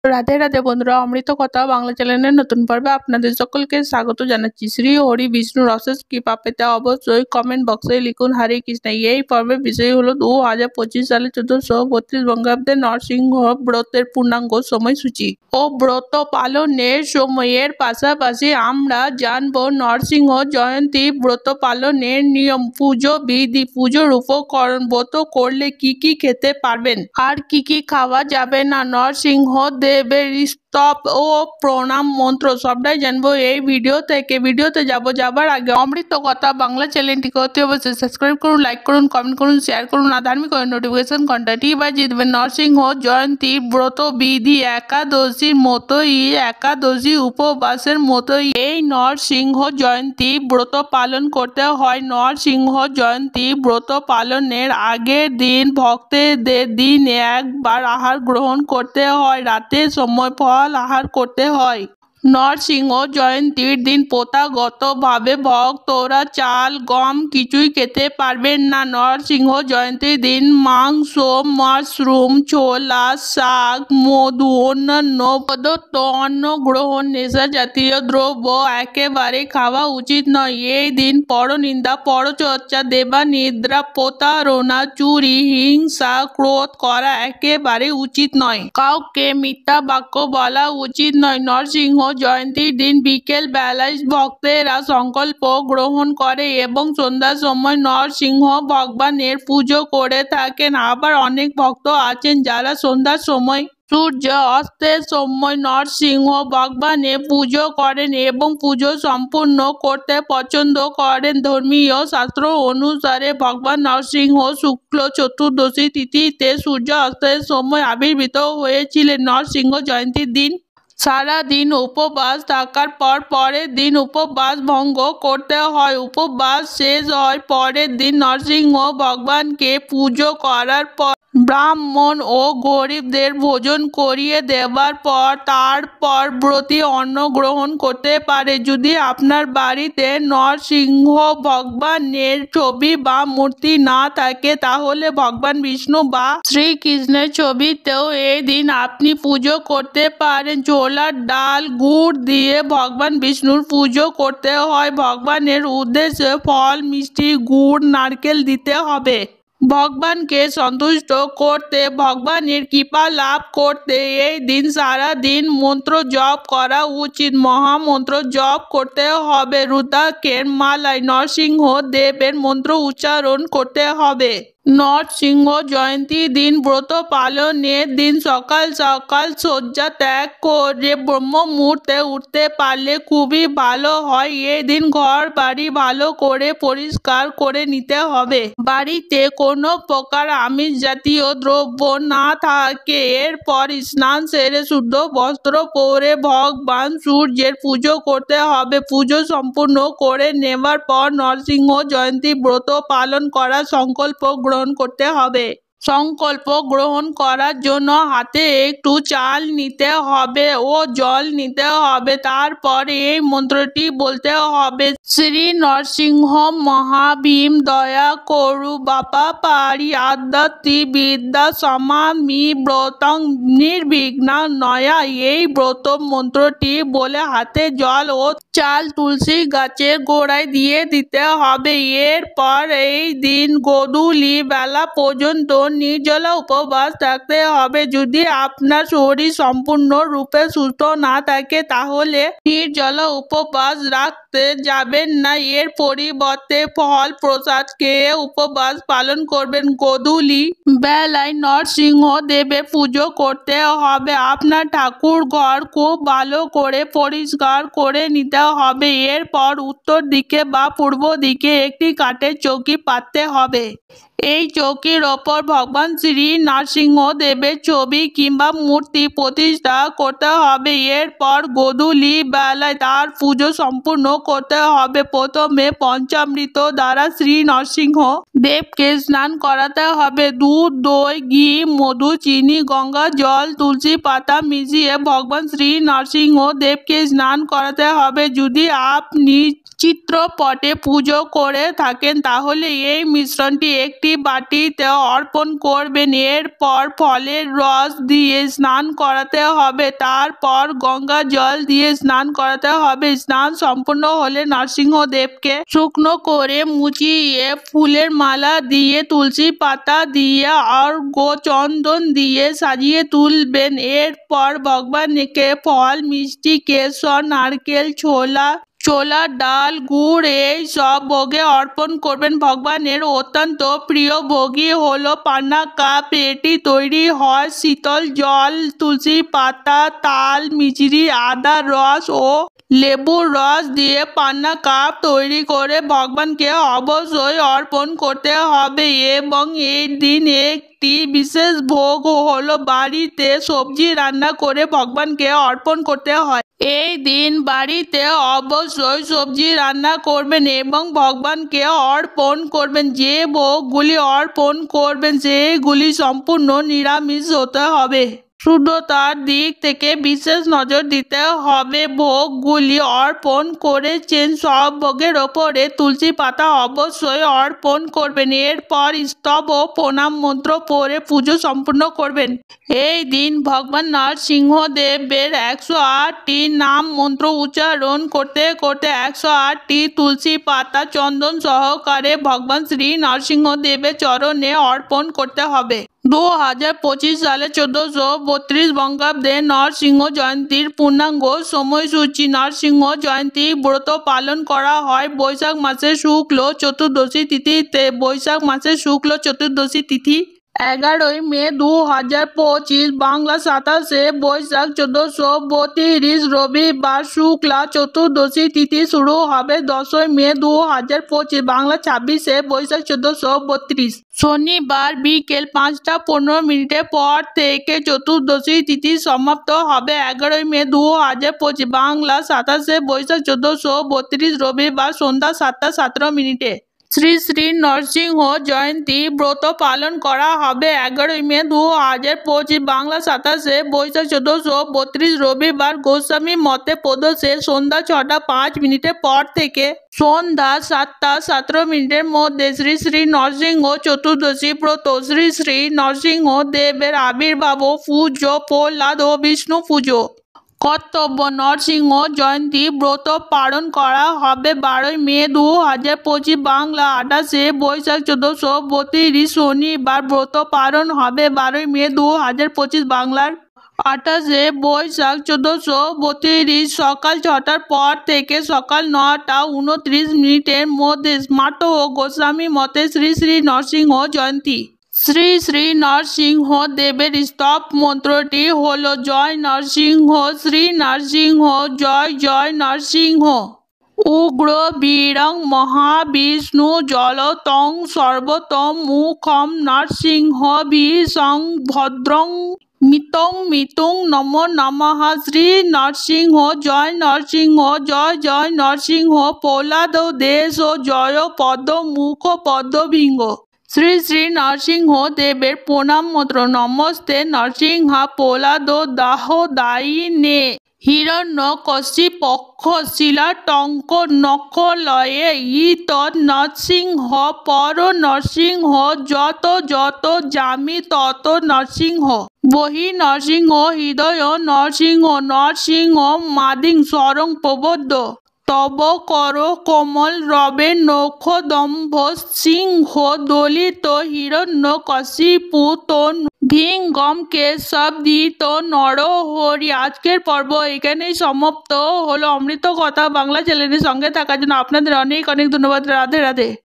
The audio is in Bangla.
রাধে রাধে বন্ধুরা, অমৃত কথা বাংলা চ্যানেলের নতুন পর্বে আপনাদের সকলকে স্বাগত জানাচ্ছি। শ্রী হরি বিষ্ণুর অশেষ কৃপা পেতে অবশ্যই কমেন্ট বক্সে লিখুন হরে কৃষ্ণ। এই পর্বের বিষয় হলো 2025 সালে 1432 বঙ্গাব্দে নরসিংহ ব্রতের পূর্ণাঙ্গ সময়সূচি ও ব্রত পালনের সময়ের পাশাপাশি আমরা জানবো নরসিংহ জয়ন্তী ব্রত পালনের নিয়ম, পুজো বিধি, পুজোর উপকরণ, ব্রত করলে কি কি খেতে পারবেন আর কি কি খাওয়া যাবে না, নরসিংহ দেবের স্তব ও প্রণাম মন্ত্র সবটাই জানবো এই ভিডিও থেকে। ভিডিওতে যাবার আগে অমৃত কথা বাংলা চ্যানেলটিকে অতি অবশ্যই সাবস্ক্রাইব করুন, লাইক করুন, কমেন্ট করুন, শেয়ার করুন আর ধার্মিক নোটিফিকেশন ঘন্টাটি বাজিয়ে দেবেন। নরসিংহ জয়ন্তী ব্রত বিধি একাদশীর মতোই, একাদশী উপবাসের মতোই এই নরসিংহ জয়ন্তী ব্রত পালন করতে হয়। নরসিংহ জয়ন্তী ব্রত পালনের আগের দিন ভক্তদের দিন একবার আহার গ্রহণ করতে হয়, রাতের সময় ফল আহার করতে হয়। নরসিংহ জয়ন্তীর দিন প্রথাগতভাবে ভক্তরা চাল গম কিছুই খেতে পারবেন না। নরসিংহ জয়ন্তীর দিন মাংস, মাশরুম, ছোলা, শাক, মধু, অন্যান্য প্রদত্ত অন্ন গ্রহণ, নেশা জাতীয় দ্রব্য একেবারে খাওয়া উচিত নয়। এই দিন পরনিন্দা, পরচর্চা, দেবানিদ্রা, প্রতারণা, চুরি, হিংসা, ক্রোধ করা একেবারে উচিত নয়। কাউকে মিথ্যা বাক্য বলা উচিত নয়। নরসিংহ জয়ন্তীর দিন বিকেল বেলায় ভক্তেরা সংকল্প গ্রহণ করে এবং সন্ধ্যার সময় নরসিংহ ভগবানের পুজো করে থাকেন। আবার অনেক ভক্ত আছেন যারা সন্ধ্যার সময় সূর্য অস্তের সময় নরসিংহ ভগবানের পুজো করেন এবং পুজো সম্পূর্ণ করতে পছন্দ করেন। ধর্মীয় শাস্ত্র অনুসারে ভগবান নরসিংহ শুক্ল চতুর্দশী তিথিতে সূর্য অস্তের সময় আবির্ভূত হয়েছিলেন। নরসিংহ জয়ন্তীর দিন সারা দিন উপবাস থাকার পর পরের দিন উপবাস ভঙ্গ করতে হয়। উপবাস শেষ হয় পরের দিন নরসিংহ ভগবানকে পুজো করার পর ব্রাহ্মণ ও গরিবদের ভোজন করিয়ে দেওয়ার পর তারপর ব্রতী অন্ন গ্রহণ করতে পারে। যদি আপনার বাড়িতে নরসিংহ ভগবানের ছবি বা মূর্তি না থাকে তাহলে ভগবান বিষ্ণু বা শ্রীকৃষ্ণের ছবিতেও এই দিন আপনি পুজো করতে পারেন। ছোলার ডাল গুড় দিয়ে ভগবান বিষ্ণুর পুজো করতে হয়। ভগবানের উদ্দেশ্যে ফল, মিষ্টি, গুড়, নারকেল দিতে হবে। ভগবানকে সন্তুষ্ট করতে, ভগবানের কৃপা লাভ করতে এই দিন সারা দিন মন্ত্র জপ করা উচিত। মহামন্ত্র জপ করতে হবে। রুদ্রাক্ষের মালায় নরসিংহ দেবের মন্ত্র উচ্চারণ করতে হবে। নরসিংহ জয়ন্তীর দিন ব্রত পালনের দিন সকাল সকাল শয্যা ত্যাগ করে ব্রহ্ম মুহূর্তে উঠতে পারলে খুবই ভালো হয়। এই দিন ঘর বাড়ি ভালো করে পরিষ্কার করে নিতে হবে। বাড়িতে কোনো প্রকার আমিষ জাতীয় দ্রব্য না থাকে। এরপর স্নান সেরে শুদ্ধ বস্ত্র পরে ভগবান সূর্যের পুজো করতে হবে। পুজো সম্পূর্ণ করে নেবার পর নরসিংহ জয়ন্তী ব্রত পালন করার সংকল্প গ্রহণ করতে হবে। সংকল্প গ্রহণ করার জন্য হাতে একটু চাল নিতে হবে ও জল নিতে হবে। তারপর এই মন্ত্রটি বলতে হবে, শ্রী নরসিংহ মহাভীম দয়া করু বাপা পারি আধ্যাত্মি বিদ্যা সমামি ব্রতং নির্বিঘ্না নয়া। এই ব্রত মন্ত্রটি বলে হাতে জল ও চাল তুলসী গাছের গোড়ায় দিয়ে দিতে হবে। এরপর এই দিন গোধূলি বেলা পর্যন্ত নির্জলা উপবাস থাকতে হবে। যদি আপনার শরীর সম্পূর্ণ রূপে সুস্থ না থাকে তাহলে নির্জলা উপবাস রাখতে যাবেন না। এর পরিবর্তে ফল প্রসাদ খেয়ে উপবাস পালন করবেন। গোধূলি বেলায় নরসিংহ দেবের পুজো করতে হবে। আপনার ঠাকুর ঘর খুব ভালো করে পরিষ্কার করে নিতে হবে। এরপর উত্তর দিকে বা পূর্ব দিকে একটি কাঠের চৌকি পাততে হবে। এই চৌকির ওপর ভগবান শ্রী নরসিংহ দেবের ছবি কিংবা মূর্তি প্রতিষ্ঠা করতে হবে। এরপর গোধূলি বেলায় তার পুজো সম্পূর্ণ করতে হবে। প্রথমে পঞ্চামৃত দ্বারা শ্রী নরসিংহ দেবকে স্নান করাতে হবে। দুধ, দই, ঘি, মধু, চিনি, গঙ্গা জল, তুলসী পাতা মিশিয়ে ভগবান শ্রী নরসিংহ দেবকে স্নান করাতে হবে। যদি আপনি চিত্রপটে পুজো করে থাকেন তাহলে এই মিশ্রণটি একটি বাটিতে অর্পণ করবেন। এরপর ফলের রস দিয়ে স্নান করাতে হবে, তারপর গঙ্গা জল দিয়ে স্নান করাতে হবে। স্নান সম্পূর্ণ হলে নরসিংহদেবকে শুকনো করে মুছিয়ে ফুলের মালা দিয়ে তুলসী পাতা দিয়ে আর চন্দন দিয়ে সাজিয়ে তুলবেন। এরপর ভগবানকে ফল, মিষ্টি, কেশর, নারকেল, ছোলা ডাল, গুড় এই সব ভোগে অর্পণ করবেন। ভগবানের অত্যন্ত প্রিয় ভোগই হলো পান্না কাপ। এটি তৈরি হয় শীতল জল, তুলসী পাতা, তাল, মিছরি, আদার রস ও লেবুর রস দিয়ে পান্না কাপ তৈরি করে ভগবানকে অবশ্যই অর্পণ করতে হবে। এবং এই দিন একটি বিশেষ ভোগ হলো বাড়িতে সবজি রান্না করে ভগবানকে অর্পণ করতে হয়। এই দিন বাড়িতে অবশ্যই সবজি রান্না করবেন এবং ভগবানকে অর্পণ করবেন। যে ভোগগুলি অর্পণ করবেন সেগুলি সম্পূর্ণ নিরামিষ হতে হবে। শুদ্ধতার দিক থেকে বিশেষ নজর দিতে হবে। ভোগগুলি অর্পণ করেছেন, সব ভোগের ওপরে তুলসী পাতা অবশ্যই অর্পণ করবেন। এরপর স্তব ও প্রণাম মন্ত্র পড়ে পুজো সম্পূর্ণ করবেন। এই দিন ভগবান নরসিংহদেবের 108টি নাম মন্ত্র উচ্চারণ করতে করতে 108টি তুলসী পাতা চন্দন সহকারে ভগবান শ্রী নরসিংহদেবের চরণে অর্পণ করতে হবে। 2025 সালে 1432 বঙ্গাব্দে নরসিংহ জয়ন্তীর পূর্ণাঙ্গ সময়সূচি। নরসিংহ জয়ন্তী ব্রত পালন করা হয় বৈশাখ মাসের শুক্ল চতুর্দশী তিথিতে। বৈশাখ মাসের শুক্ল চতুর্দশী তিথি 11ই মে 2025, বাংলা 27শে বৈশাখ 1432 রবিবার। শুক্লা চতুর্দশী তিথি শুরু হবে 10ই মে 2025, বাংলা 26শে বৈশাখ 1432 শনিবার বিকেল 5টা 15 পর থেকে চতুর্দশী তিথি সমাপ্ত হবে 11ই মে 2025, বাংলা 27শে বৈশাখ 1432 রবিবার সন্ধ্যা 7টা 17। শ্রী শ্রী নরসিংহ জয়ন্তী ব্রত পালন করা হবে 11ই মে 2025, বাংলা 27শে বৈশাখ 1432 রবিবার। গোস্বামী মতে প্রদোষে সন্ধ্যা 6টা 5 পর থেকে সন্ধ্যা 7টা 17 মধ্যে শ্রী শ্রী নরসিংহ চতুর্দশী ব্রত। শ্রী শ্রী নরসিংহ দেবের আবির্ভাব ও পুজো, প্রহ্লাদ ও বিষ্ণু পুজো। কর্তব্য: নরসিংহ জয়ন্তী ব্রত পালন করা হবে 12ই মে 2025, বাংলা 28শে বৈশাখ 1432 শনিবার। ব্রত পালন হবে 12ই মে 2025, বাংলার 28শে বৈশাখ 1432 সকাল 6টার পর থেকে সকাল 9টা 29 মধ্যে। স্মার্ত ও গোস্বামী মতে শ্রী শ্রী নরসিংহ জয়ন্তী। শ্রী শ্রী নরসিংহ দেবের স্তব মন্ত্রটি হল জয় নরসিংহ শ্রী নরসিংহ জয় জয় নরসিংহ। উগ্র বীরং মহাবিষ্ণু জলতং সর্বতম মুখম নরসিংহ বিসং ভদ্রং মিতং মিতুং নমো নমঃ। শ্রী নরসিংহ জয় নরসিংহ জয় জয় নরসিংহ। প্রহ্লাদ দেশ জয় পদ্ম মুখ পদ্মভিঙ্গ। শ্রী শ্রী নরসিংহ দেবের প্রণাম মন্ত্র: নমস্তে নরসিংহা প্রহ্লাদ দাহ দায়িনে হিরণ্যকশিপক্ষ শিলাটঙ্ক নখলয়ে ইতৎ নরসিংহ পর নরসিংহ যত যত যামি তত নরসিংহ। বহি নরসিংহ হৃদয় নরসিংহ নরসিংহ মাদিং স্বরং প্রবদ্ধ। তব কর কোমল রবে নখ দম্ভ সিংহ দলিত হিরণ্যকশিপু তন ভিঙ্গম কেশব দিত নরহরি। আজকের পর্ব এখানেই সমাপ্ত হলো। অমৃত কথা বাংলা চ্যানেলের সঙ্গে থাকার জন্য আপনাদের অনেক অনেক ধন্যবাদ। রাধে রাধে।